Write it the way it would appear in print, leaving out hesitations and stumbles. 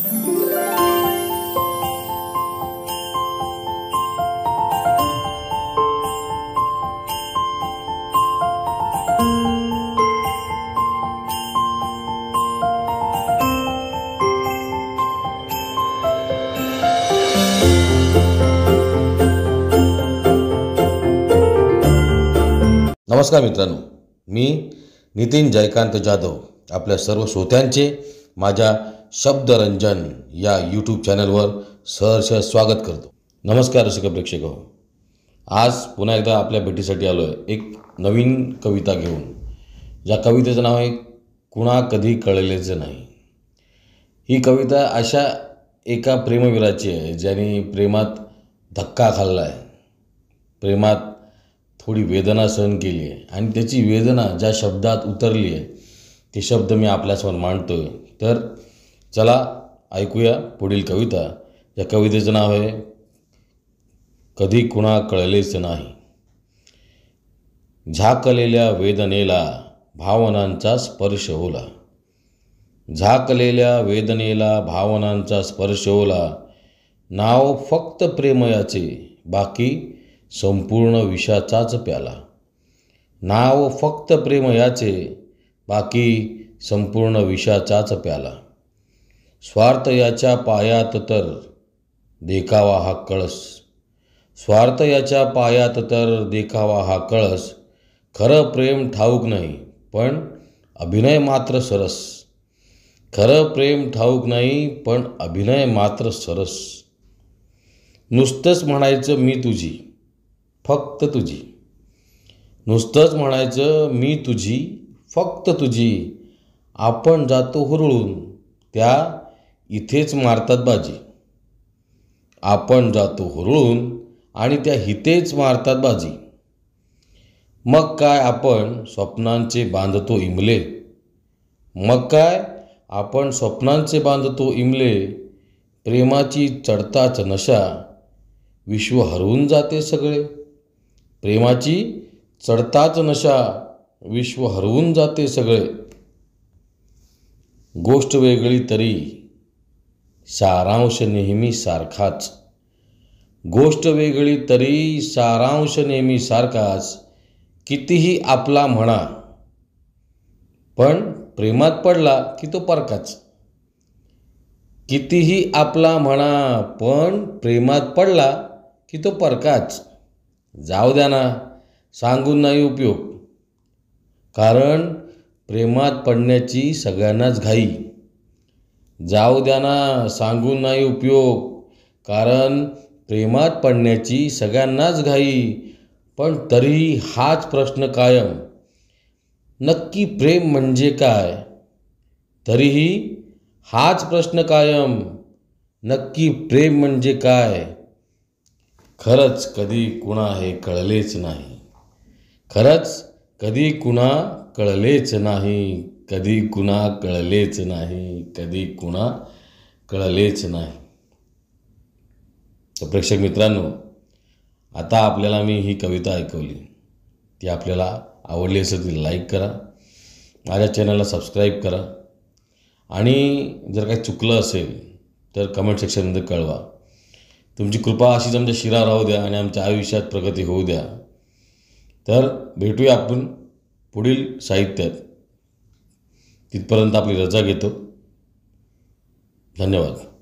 नमस्कार मित्रांनो, मी नितीन जयकांत जाधव आपल्या सर्व श्रोत्यांचे माझ्या शब्दरंजन या यूट्यूब चॅनलवर सहर्ष स्वागत करतो। नमस्कार रसिक प्रेक्षक हो, आज पुन्हा एकदा आपल्या भेटीसाठी आलो आहे एक नवीन कविता घेऊन। या कवितेचं नाव आहे कुणा कधी कळलेच नाही। ही कविता अशा एका प्रेमवीराची आहे ज्याने प्रेमात धक्का खाल्ला आहे, प्रेमात थोडी वेदना सहन केली आहे आणि त्याची वेदना ज्या शब्दात उतरली आहे ते शब्द मी आपल्यासमोर मांडतोय। तर चला ऐकूया पुढील कविता। या कवितेचं नाव आहे कधी कुणा कळलेच नाही। झाकलेल्या वेदनेला भावनांचा स्पर्श होला, झाकलेल्या वेदनेला भावनांचा स्पर्श होला। नाव फक्त प्रेमयाचे बाकी संपूर्ण विषाचाच प्याला, नाव फक्त प्रेम याचे बाकी संपूर्ण विषाचाच प्याला। स्वार्थ याच्या पायात तर देखावा हा कळस, स्वार्थ याच्या पायात तर देखावा हा कळस। खरं प्रेम ठाऊक नाही पण अभिनय मात्र सरस, खरं प्रेम ठाऊक नाही पण अभिनय मात्र सरस। नुसतंच म्हणायचं मी तुझी फक्त तुझी, नुसतंच म्हणायचं मी तुझी फक्त तुझी। आपण जातो हुरळून त्या इथेच मारतात बाजी, आपण जातो हुरळून आणि त्या इथेच मारतात बाजी। मग काय आपण स्वप्नांचे बांधतो इमले, मग काय आपण स्वप्नांचे बांधतो इमले। प्रेमाची चढताच नशा विश्व हरवून जाते सगळे, प्रेमाची चढताच नशा विश्व हरवून जाते सगळे। गोष्ट वेगळी तरी सारांश नेहमी सारखाच, गोष्ट वेगळी तरी सारांश नेहमी सारखाच। कितीही आपला म्हणा पण प्रेमात पडला की तो परकाच, कितीही आपला म्हणा पण प्रेमात पडला की तो परकाच। जाऊ द्या ना सांगून नाही उपयोग, कारण प्रेमात पडण्याची सगळ्यांनाच घाई। जाऊ द्या ना सांगून नाही उपयोग, कारण प्रेमात पडण्याची सगळ्यांनाच घाई। पण तरीही हाच प्रश्न कायम, नक्की प्रेम म्हणजे काय। तरीही हाच प्रश्न कायम, नक्की प्रेम म्हणजे काय। खरंच कधी कुणा हे कळलेच नाही, खरंच कधी कुणा कळलेच नाही, कधी कुणा कळलेच नाही, कधी कुणा कळलेच नाही। तर प्रेक्षक मित्रांनो, आता आपल्याला मी ही कविता ऐकवली, ती आपल्याला आवडली असेल तर लाईक करा, माझ्या चॅनलला सबस्क्राईब करा आणि जर काही चुकलं असेल तर कमेंट सेक्शनमध्ये कळवा। तुमची कृपा अशीच आमच्या शिरा राहू द्या आणि आमच्या आयुष्यात प्रगती होऊ द्या। तर भेटूया आपण पुढील साहित्यात, तिथपर्यंत आपली रजा घेतो। धन्यवाद।